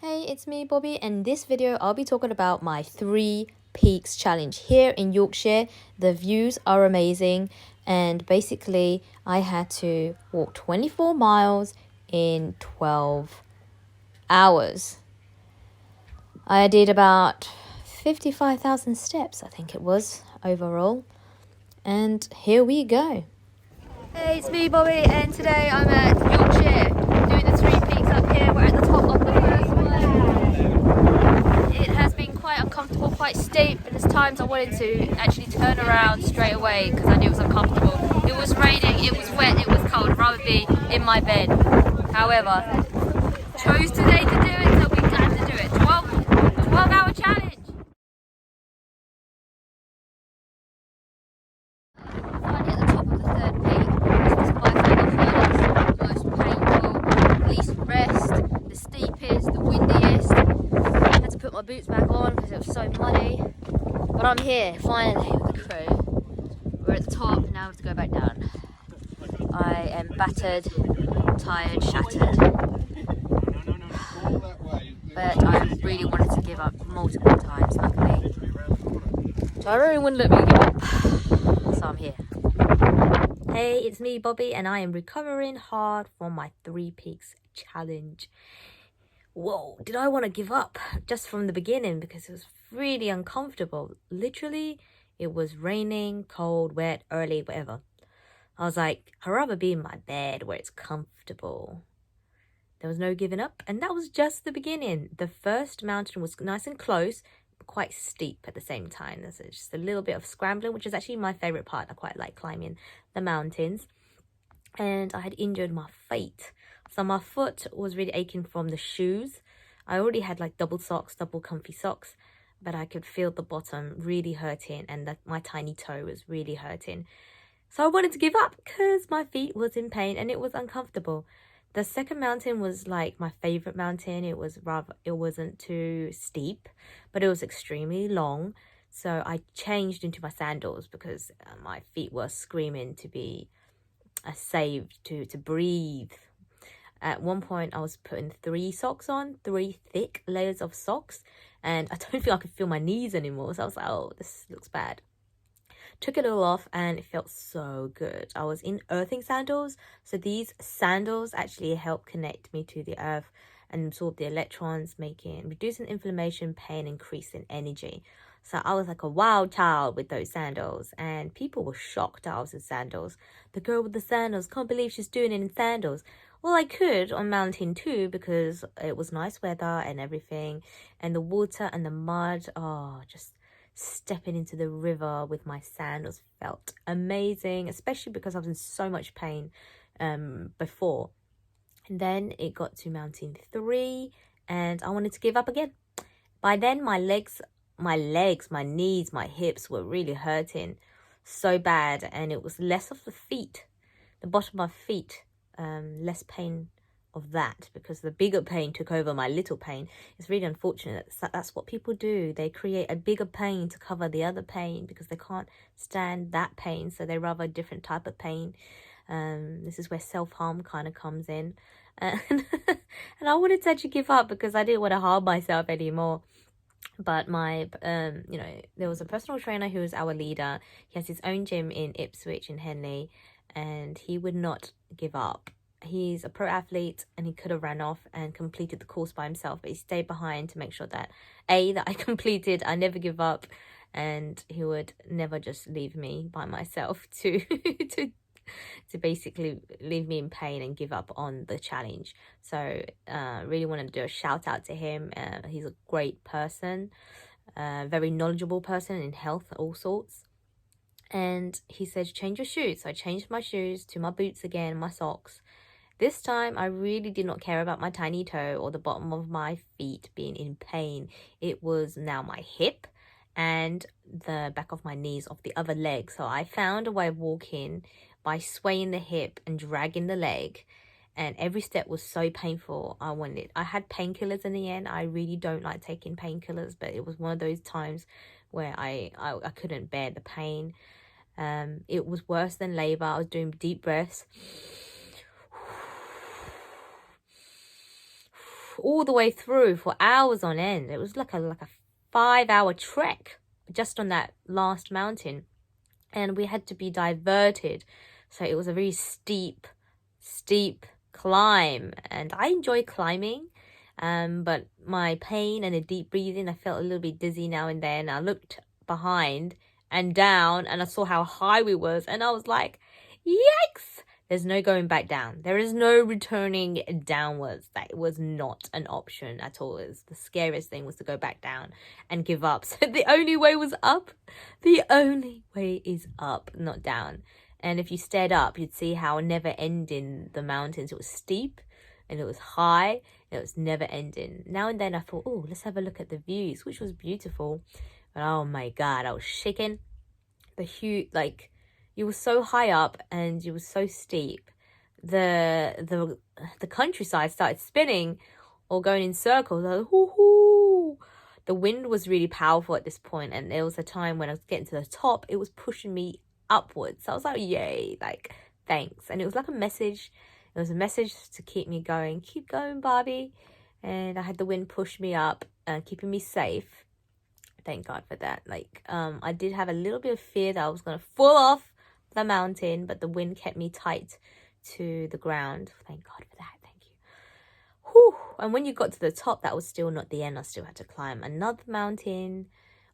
Hey, it's me, Bobby, and in this video I'll be talking about my 3 peaks challenge. Here in Yorkshire, the views are amazing, and basically I had to walk 24 miles in 12 hours. I did about 55,000 steps, I think it was, overall. And here we go. Hey, it's me, Bobby, and today I'm at Yorkshire doing the 3 peaks up here. We're at the top of the first one. It has been quite uncomfortable, quite steep, and there's times I wanted to actually turn around straight away because I knew it was uncomfortable. It was raining, it was wet, it was cold. I'd rather be in my bed. However, chose today to do it, so we had to do it. 12-hour challenge. Finally at the top of the 3rd peak. This is by far the hardest, most painful, least rest, the steepest, the windiest. I had to put my boots back on because it was so muddy. But I'm here, finally, with the crew. We're at the top, now we have to go back down. I am battered, tired, shattered. But I really wanted to give up multiple times, luckily. Tyrone wouldn't let me give up. So I'm here. Hey, it's me, Bobby, and I am recovering hard from my 3 peaks challenge. Whoa, did I want to give up just from the beginning because it was really uncomfortable. Literally, it was raining, cold, wet, early, whatever. I was like, I'd rather be in my bed where it's comfortable. There was no giving up, and that was just the beginning. The first mountain was nice and close, but quite steep at the same time. There's just a little bit of scrambling, which is actually my favorite part. I quite like climbing the mountains. And I had injured my feet, so my foot was really aching from the shoes. I already had like double comfy socks, but I could feel the bottom really hurting, and my tiny toe was really hurting. So I wanted to give up because my feet was in pain and it was uncomfortable. The second mountain was like my favorite mountain. It wasn't too steep, but it was extremely long. So I changed into my sandals because my feet were screaming to be saved, to breathe. At one point I was putting 3 socks on, 3 thick layers of socks, and I don't think I could feel my knees anymore. So I was like, oh, this looks bad. Took it all off and it felt so good. I was in earthing sandals, so these sandals actually help connect me to the earth and absorb the electrons, reducing inflammation, pain, increasing energy. So I was like a wild child with those sandals, and people were shocked that I was in sandals. The girl with the sandals, can't believe she's doing it in sandals. Well, I could on mountain too because it was nice weather and everything, and the water and the mud, oh, just stepping into the river with my sandals felt amazing, especially because I was in so much pain before. And then it got to mountain 3 and I wanted to give up again. By then my legs, my knees, my hips were really hurting so bad, and it was less of the feet, the bottom of my feet, less pain of that because the bigger pain took over my little pain. It's really unfortunate. That's what people do. They create a bigger pain to cover the other pain because they can't stand that pain, so they rather a different type of pain. This is where self-harm kind of comes in. And I wanted to actually give up because I didn't want to harm myself anymore. But my there was a personal trainer who was our leader. He has his own gym in Ipswich in Henley, and he would not give up. He's a pro athlete and he could have ran off and completed the course by himself, but he stayed behind to make sure that that I completed, I never give up, and he would never just leave me by myself to to basically leave me in pain and give up on the challenge. So really wanted to do a shout out to him. He's a great person, very knowledgeable person in health, all sorts. And he said, change your shoes. So I changed my shoes to my boots again, my socks. This time, I really did not care about my tiny toe or the bottom of my feet being in pain. It was now my hip and the back of my knees of the other leg. So I found a way of walking by swaying the hip and dragging the leg. And every step was so painful. I had painkillers in the end. I really don't like taking painkillers, but it was one of those times where I couldn't bear the pain. It was worse than labor. I was doing deep breaths. all the way through for hours on end. It was like a 5-hour trek just on that last mountain, and we had to be diverted. So it was a very steep climb, and I enjoy climbing. But my pain and the deep breathing, I felt a little bit dizzy now and then. I looked behind and down, and I saw how high we was, and I was like, yikes! There's no going back down. There is no returning downwards. That was not an option at all. It was the scariest thing was to go back down and give up. So the only way was up. The only way is up, not down. And if you stared up, you'd see how never ending the mountains. It was steep and it was high. And it was never ending. Now and then I thought, oh, let's have a look at the views, which was beautiful. But oh my God, I was shaking. The huge, like, you were so high up and you were so steep. The countryside started spinning or going in circles. I was like, hoo-hoo. The wind was really powerful at this point, and there was a time when I was getting to the top, it was pushing me upwards. So I was like, yay, like, thanks. And it was like a message. It was a message to keep me going. Keep going, Barbie. And I had the wind push me up, keeping me safe. Thank God for that. Like, I did have a little bit of fear that I was going to fall off the mountain, but the wind kept me tight to the ground. Thank God for that. Thank you. Whew. And when you got to the top, that was still not the end. I still had to climb another mountain,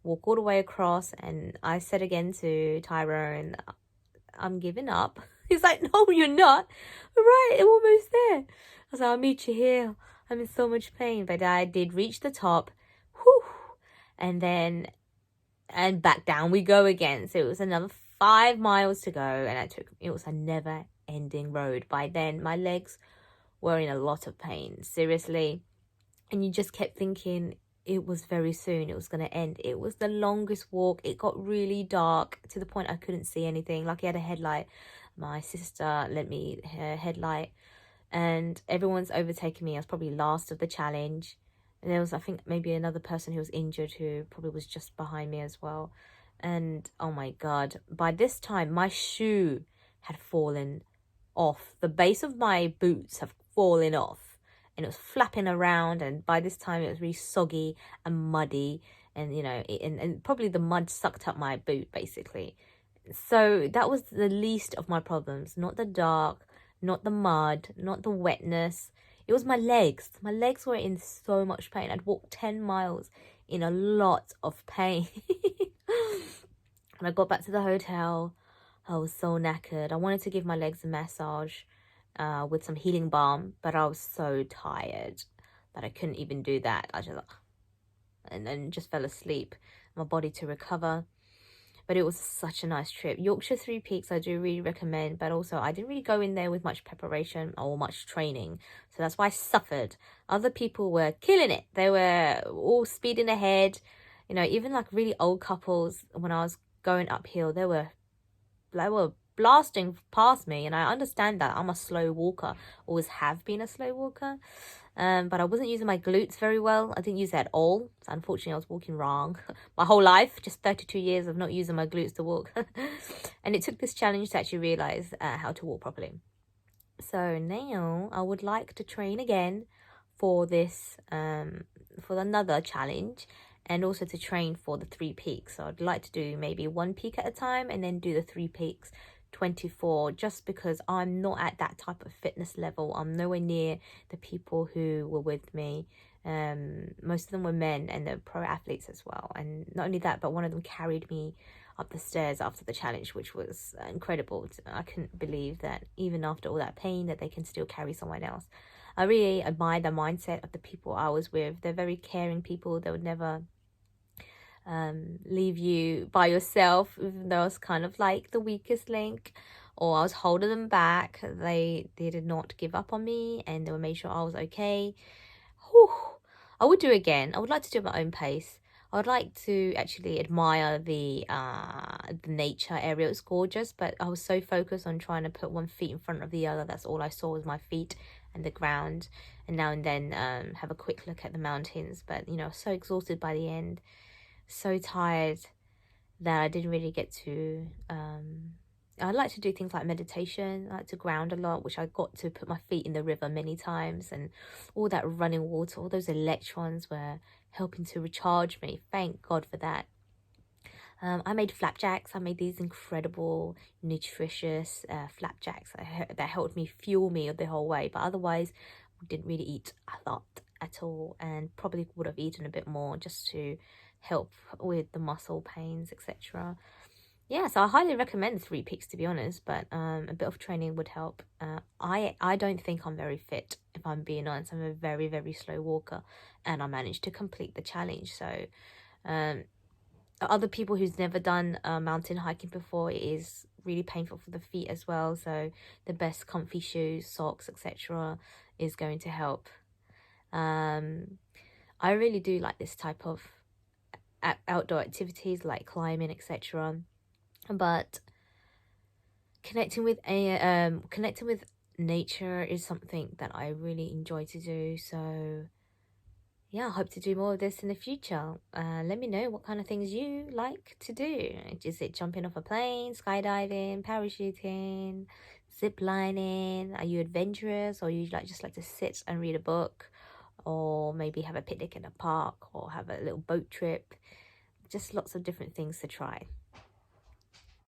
walk all the way across, and I said again to Tyrone, I'm giving up. He's like, no, you're not. All right, I'm almost there. I was like, I'll meet you here. I'm in so much pain. But I did reach the top. Whew. And then, and back down we go again. So it was another 5 miles to go, and it was a never ending road. By then my legs were in a lot of pain, seriously, and you just kept thinking it was very soon it was going to end. It was the longest walk. It got really dark to the point I couldn't see anything. Like, I had a headlight. My sister lent me her headlight, and everyone's overtaking me. I was probably last of the challenge, and there was, I think, maybe another person who was injured who probably was just behind me as well. And oh my God, by this time my shoe had fallen off. The base of my boots have fallen off, and it was flapping around, and by this time it was really soggy and muddy, and you know, and probably the mud sucked up my boot basically. So that was the least of my problems. Not the dark, not the mud, not the wetness. It was my legs. My legs were in so much pain. I'd walked 10 miles in a lot of pain. When I got back to the hotel, I was so knackered. I wanted to give my legs a massage with some healing balm, but I was so tired that I couldn't even do that. I just, and then just fell asleep. My body to recover. But it was such a nice trip. Yorkshire 3 Peaks I do really recommend, but also I didn't really go in there with much preparation or much training. So that's why I suffered. Other people were killing it. They were all speeding ahead. You know, even like really old couples, when I was going uphill, they were blasting past me, and I understand that. I'm a slow walker, always have been a slow walker, but I wasn't using my glutes very well. I didn't use that at all, so unfortunately I was walking wrong my whole life, just 32 years of not using my glutes to walk. And it took this challenge to actually realize how to walk properly. So now I would like to train again for this for another challenge, and also to train for the 3 peaks. So I'd like to do maybe 1 peak at a time, and then do the 3 peaks 24, just because I'm not at that type of fitness level. I'm nowhere near the people who were with me. Most of them were men, and they're pro athletes as well. And not only that, but one of them carried me up the stairs after the challenge, which was incredible. I couldn't believe that even after all that pain that they can still carry someone else. I really admire the mindset of the people I was with. They're very caring people. They would never leave you by yourself, even though I was kind of like the weakest link, or I was holding them back. They did not give up on me, and they made sure I was okay. Whew. I would do it again. I would like to do it at my own pace. I would like to actually admire the nature area. It's gorgeous, but I was so focused on trying to put one feet in front of the other. That's all I saw was my feet and the ground, and now and then have a quick look at the mountains. But you know, so exhausted by the end, so tired that I didn't really get to I like to do things like meditation. I like to ground a lot, which I got to put my feet in the river many times, and all that running water, all those electrons were helping to recharge me. Thank God for that. I made flapjacks. I made these incredible, nutritious flapjacks that helped me fuel me the whole way. But otherwise, didn't really eat a lot at all, and probably would have eaten a bit more just to help with the muscle pains, etc. Yeah, so I highly recommend the 3 peaks, to be honest, but a bit of training would help. I don't think I'm very fit, if I'm being honest. I'm a very, very slow walker, and I managed to complete the challenge. So um, other people who's never done mountain hiking before, it is really painful for the feet as well. So the best comfy shoes, socks, etc. is going to help. I really do like this type of outdoor activities like climbing, etc. But connecting with nature is something that I really enjoy to do. So yeah, I hope to do more of this in the future. Let me know what kind of things you like to do. Is it jumping off a plane, skydiving, parachuting, zip lining? Are you adventurous, or you just like to sit and read a book, or maybe have a picnic in a park, or have a little boat trip? Just lots of different things to try.